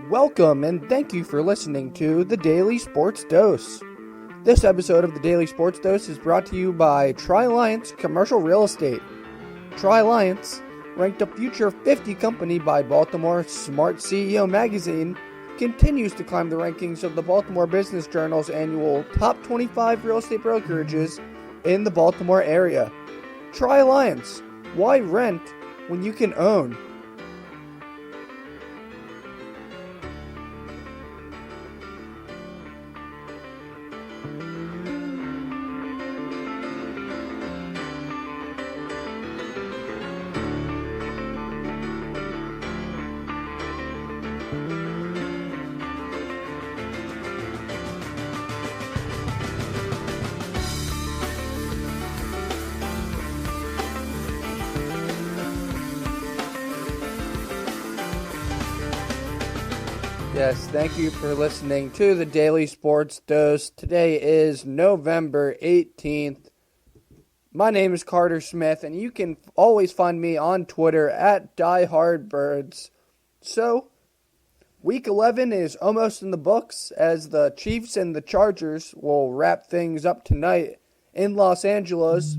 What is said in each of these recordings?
Welcome and thank you for listening to the Daily Sports Dose. This episode of the Daily Sports Dose is brought to you by Tri-Alliance Commercial Real Estate. Tri-Alliance, ranked a Future 50 company by Baltimore Smart CEO magazine, continues to climb the rankings of the Baltimore Business Journal's annual Top 25 Real Estate Brokerages in the Baltimore area. Tri-Alliance, why rent when you can own? Yes, thank you for listening to the Daily Sports Dose. Today is November 18th. My name is Carter Smith, and you can always find me on Twitter at DieHardBirds. So, Week 11 is almost in the books, as the Chiefs and the Chargers will wrap things up tonight in Los Angeles.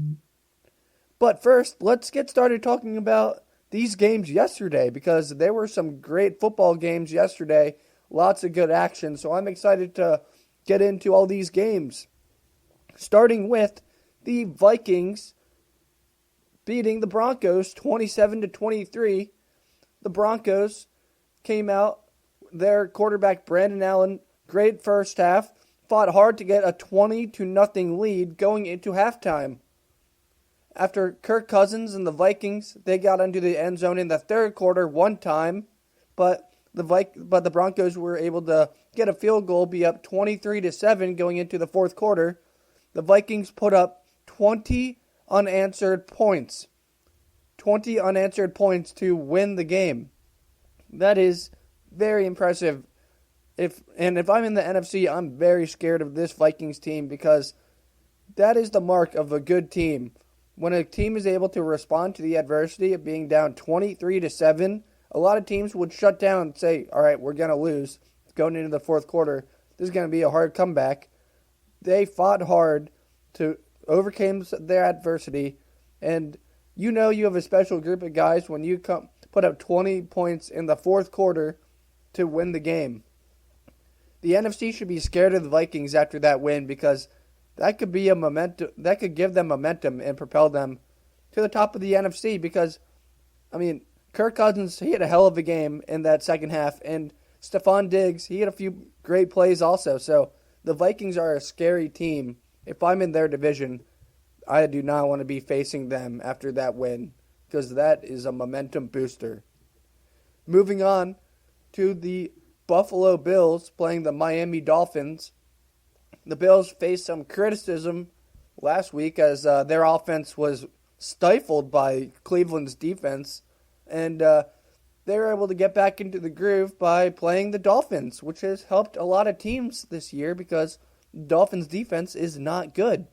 But first, let's get started talking about these games yesterday, because there were some great football games yesterday. Lots of good action, so I'm excited to get into all these games. Starting with the Vikings beating the Broncos 27-23. The Broncos came out, their quarterback Brandon Allen, great first half, fought hard to get a 20-0 lead going into halftime. After Kirk Cousins and the Vikings, they got into the end zone in the third quarter one time, but the Broncos were able to get a field goal, be up 23-7 going into the fourth quarter. The Vikings put up 20 unanswered points. 20 unanswered points to win the game. That is very impressive. If I'm in the NFC, I'm very scared of this Vikings team, because that is the mark of a good team. When a team is able to respond to the adversity of being down 23-7, a lot of teams would shut down and say, all right, we're going to lose going into the fourth quarter. This is going to be a hard comeback. They fought hard to overcome their adversity, and you know you have a special group of guys when you put up 20 points in the fourth quarter to win the game. The NFC should be scared of the Vikings after that win, because that could be a momentum. That could give them momentum and propel them to the top of the NFC. Because, Kirk Cousins, he had a hell of a game in that second half, and Stephon Diggs, he had a few great plays also. So the Vikings are a scary team. If I'm in their division, I do not want to be facing them after that win, because that is a momentum booster. Moving on to the Buffalo Bills playing the Miami Dolphins. The Bills faced some criticism last week as their offense was stifled by Cleveland's defense, and they were able to get back into the groove by playing the Dolphins, which has helped a lot of teams this year, because the Dolphins' defense is not good.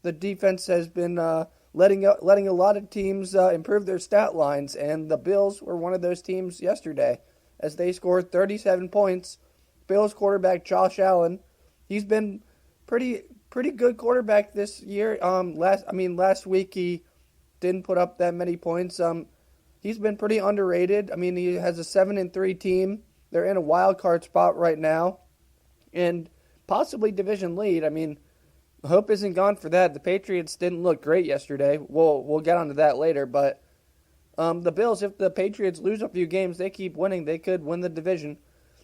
The defense has been letting a lot of teams improve their stat lines, and the Bills were one of those teams yesterday, as they scored 37 points. Bills quarterback Josh Allen, he's been pretty good quarterback this year. Last week he didn't put up that many points. He's been pretty underrated. He has a 7-3 team. They're in a wild card spot right now, and possibly division lead. Hope isn't gone for that. The Patriots didn't look great yesterday. We'll get onto that later, but the Bills, if the Patriots lose a few games, they keep winning, they could win the division.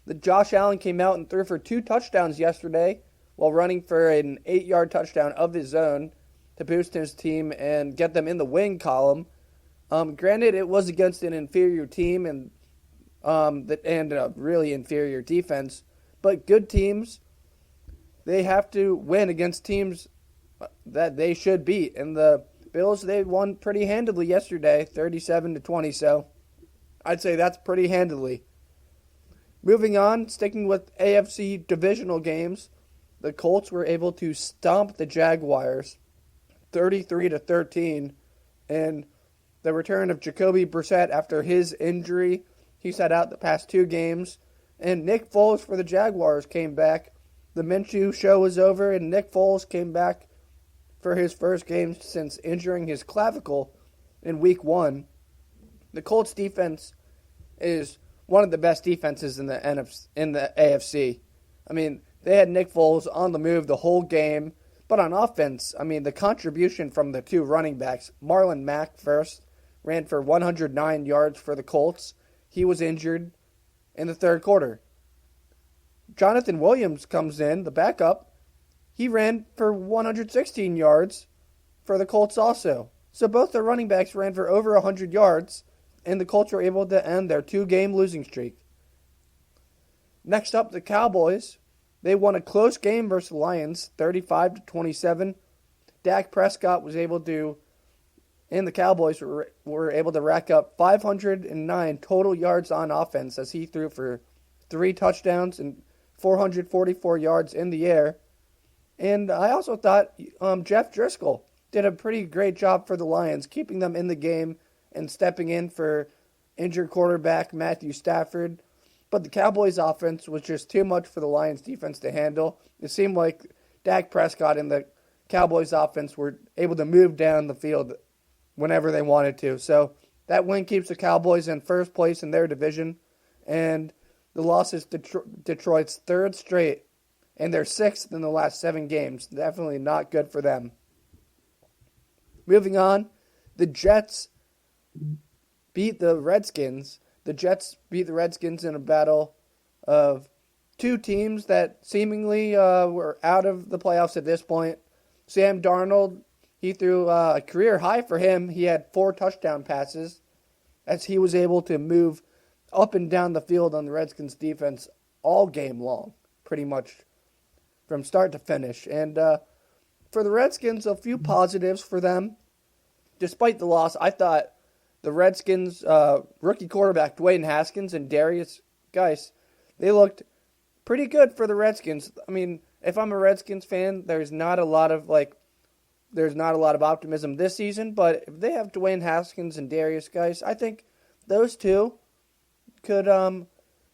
The Josh Allen came out and threw for 2 touchdowns yesterday while running for an 8-yard touchdown of his own to boost his team and get them in the win column. Granted, it was against an inferior team and a really inferior defense, but good teams, they have to win against teams that they should beat. And the Bills, they won pretty handily yesterday, 37-20, so I'd say that's pretty handily. Moving on, sticking with AFC divisional games, the Colts were able to stomp the Jaguars 33-13, and the return of Jacoby Brissett after his injury, he sat out the past 2 games, And Nick Foles for the Jaguars came back. The Minshew show was over, and Nick Foles came back for his first game since injuring his clavicle in Week 1. The Colts defense is one of the best defenses in the AFC. I mean, they had Nick Foles on the move the whole game. But on offense, I mean, the contribution from the two running backs, Marlon Mack first, ran for 109 yards for the Colts. He was injured in the third quarter. Jonathan Williams comes in, the backup. He ran for 116 yards for the Colts also. So both the running backs ran for over 100 yards, and the Colts were able to end their two-game losing streak. Next up, the Cowboys. They won a close game versus the Lions, 35-27. Dak Prescott was able to, and the Cowboys were able to rack up 509 total yards on offense as he threw for 3 touchdowns and 444 yards in the air. And I also thought Jeff Driscoll did a pretty great job for the Lions, keeping them in the game and stepping in for injured quarterback Matthew Stafford. But the Cowboys' offense was just too much for the Lions' defense to handle. It seemed like Dak Prescott and the Cowboys' offense were able to move down the field whenever they wanted to. So that win keeps the Cowboys in first place in their division. And the loss is Detroit's third straight, and they're sixth in the last 7 games. Definitely not good for them. Moving on, the Jets beat the Redskins. The Jets beat the Redskins in a battle of two teams that seemingly were out of the playoffs at this point. Sam Darnold, he threw a career high for him. He had 4 touchdown passes as he was able to move up and down the field on the Redskins defense all game long, pretty much from start to finish. And for the Redskins, a few positives for them. Despite the loss, I thought the Redskins rookie quarterback Dwayne Haskins and Darius Geis, they looked pretty good for the Redskins. I mean, if I'm a Redskins fan, there's not a lot of optimism this season, but if they have Dwayne Haskins and Darius Geis, I think those two could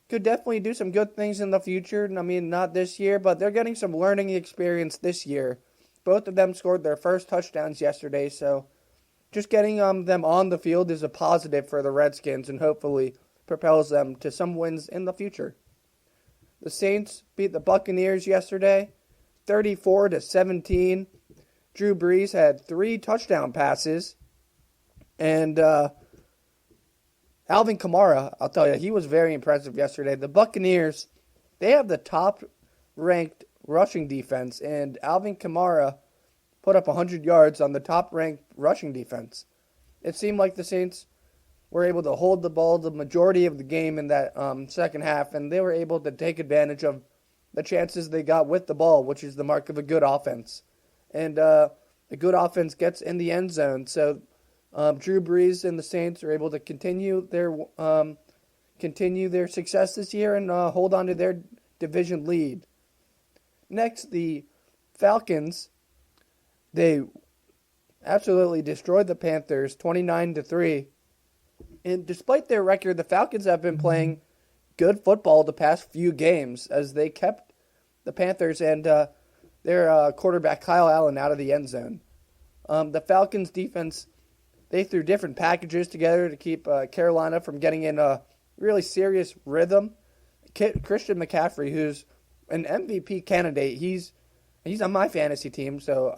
definitely do some good things in the future. I mean, not this year, but they're getting some learning experience this year. Both of them scored their first touchdowns yesterday, so just getting them on the field is a positive for the Redskins and hopefully propels them to some wins in the future. The Saints beat the Buccaneers yesterday, 34-17. Drew Brees had 3 touchdown passes, and Alvin Kamara, I'll tell you, he was very impressive yesterday. The Buccaneers, they have the top-ranked rushing defense, and Alvin Kamara put up 100 yards on the top-ranked rushing defense. It seemed like the Saints were able to hold the ball the majority of the game in that second half, and they were able to take advantage of the chances they got with the ball, which is the mark of a good offense. And a good offense gets in the end zone, so Drew Brees and the Saints are able to continue their success this year and hold on to their division lead. Next, the Falcons. They absolutely destroyed the Panthers 29-3. And despite their record, the Falcons have been playing good football the past few games as they kept the Panthers and their quarterback Kyle Allen out of the end zone. The Falcons defense, they threw different packages together to keep Carolina from getting in a really serious rhythm. Christian McCaffrey, who's an MVP candidate, he's on my fantasy team, so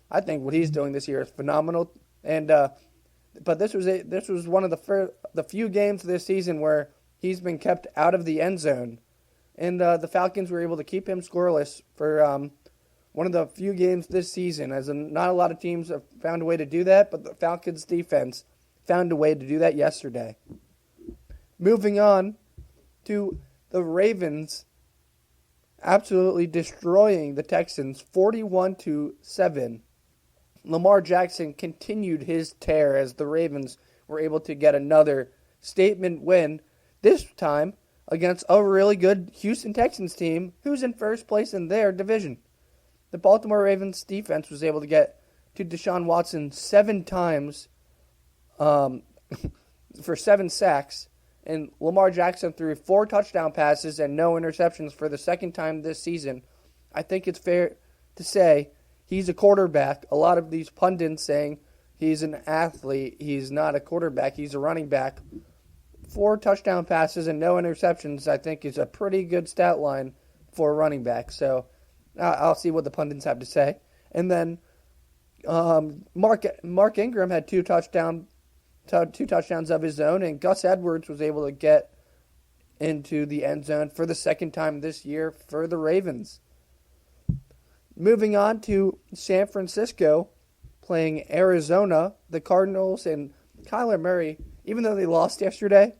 I think what he's doing this year is phenomenal. And but this was one of the few games this season where he's been kept out of the end zone, and the Falcons were able to keep him scoreless for one of the few games this season. As not a lot of teams have found a way to do that, but the Falcons defense found a way to do that yesterday. Moving on to the Ravens, absolutely destroying the Texans 41-7. Lamar Jackson continued his tear as the Ravens were able to get another statement win, this time against a really good Houston Texans team who's in first place in their division. The Baltimore Ravens defense was able to get to Deshaun Watson 7 times for 7 sacks, and Lamar Jackson threw 4 touchdown passes and no interceptions for the second time this season, I think it's fair to say he's a quarterback. A lot of these pundits saying he's an athlete. He's not a quarterback. He's a running back. 4 touchdown passes and no interceptions, I think, is a pretty good stat line for a running back. So I'll see what the pundits have to say. And then Mark Ingram had 2 touchdowns of his own, and Gus Edwards was able to get into the end zone for the second time this year for the Ravens. Moving on to San Francisco playing Arizona, the Cardinals and Kyler Murray, even though they lost yesterday,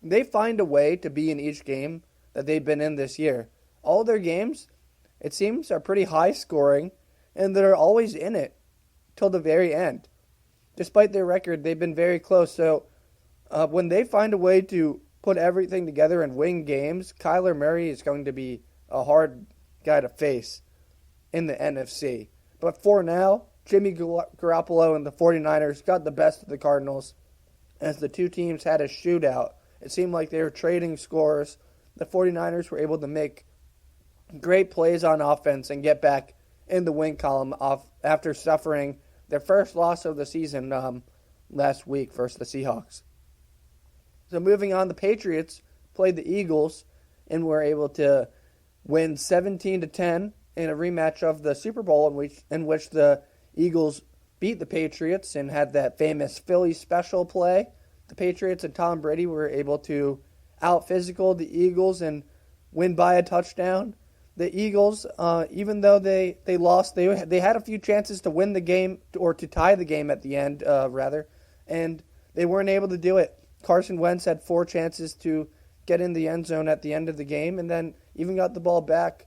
they find a way to be in each game that they've been in this year. All their games, it seems, are pretty high scoring, and they're always in it till the very end. Despite their record, they've been very close. So when they find a way to put everything together and win games, Kyler Murray is going to be a hard guy to face in the NFC. But for now, Jimmy Garoppolo and the 49ers got the best of the Cardinals as the two teams had a shootout. It seemed like they were trading scores. The 49ers were able to make great plays on offense and get back in the win column after suffering their first loss of the season last week versus the Seahawks. So moving on, the Patriots played the Eagles and were able to win 17-10 in a rematch of the Super Bowl in which the Eagles beat the Patriots and had that famous Philly special play. The Patriots and Tom Brady were able to out-physical the Eagles and win by a touchdown. The Eagles, even though they lost, they had a few chances to win the game or to tie the game at the end, and they weren't able to do it. Carson Wentz had 4 chances to get in the end zone at the end of the game, and then even got the ball back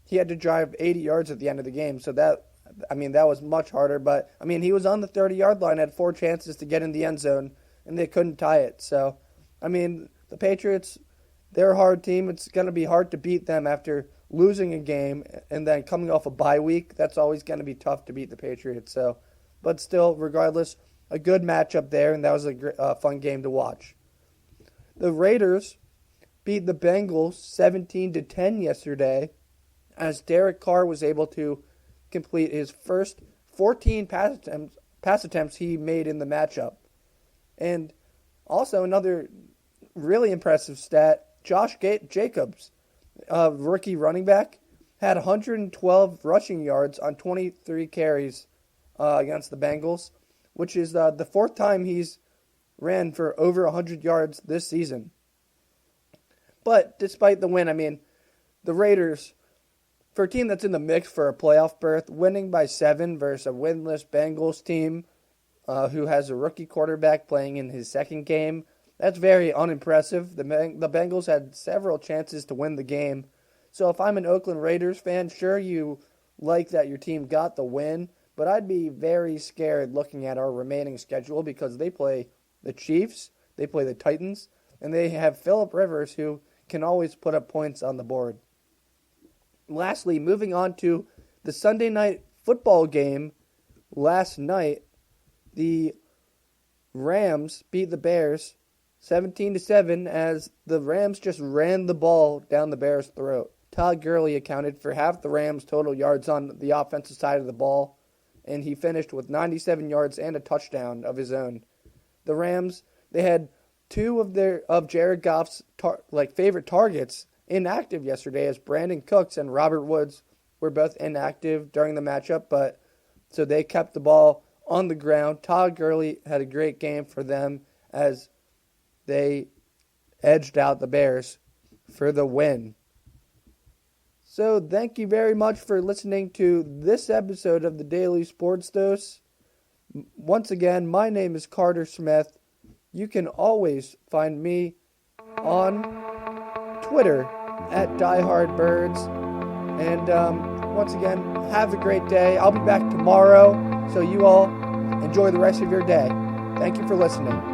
he had to drive 80 yards at the end of the game. So that was much harder. But he was on the 30-yard line, had 4 chances to get in the end zone, and they couldn't tie it. So, the Patriots, they're a hard team. It's going to be hard to beat them after losing a game and then coming off a bye week. That's always going to be tough to beat the Patriots. So, but still, regardless, a good matchup there, and that was a fun game to watch. The Raiders beat the Bengals 17-10 yesterday, as Derek Carr was able to complete his first 14 pass attempts he made in the matchup. And also another really impressive stat, Josh Jacobs, rookie running back, had 112 rushing yards on 23 carries against the Bengals, which is the 4th time he's ran for over 100 yards this season. But despite the win, the Raiders, for a team that's in the mix for a playoff berth, winning by 7 versus a winless Bengals team who has a rookie quarterback playing in his second game, that's very unimpressive. The Bengals had several chances to win the game. So if I'm an Oakland Raiders fan, sure, you like that your team got the win, but I'd be very scared looking at our remaining schedule because they play the Chiefs, they play the Titans, and they have Phillip Rivers, who can always put up points on the board. Lastly, moving on to the Sunday night football game last night, the Rams beat the Bears 17-7 as the Rams just ran the ball down the Bears' throat. Todd Gurley accounted for half the Rams' total yards on the offensive side of the ball, and he finished with 97 yards and a touchdown of his own. The Rams, they had 2 of Jared Goff's favorite targets inactive yesterday, as Brandon Cooks and Robert Woods were both inactive during the matchup, but so they kept the ball on the ground. Todd Gurley had a great game for them as they edged out the Bears for the win. So thank you very much for listening to this episode of the Daily Sports Dose. Once again, my name is Carter Smith. You can always find me on Twitter at DieHardBirds. And once again, have a great day. I'll be back tomorrow, so you all enjoy the rest of your day. Thank you for listening.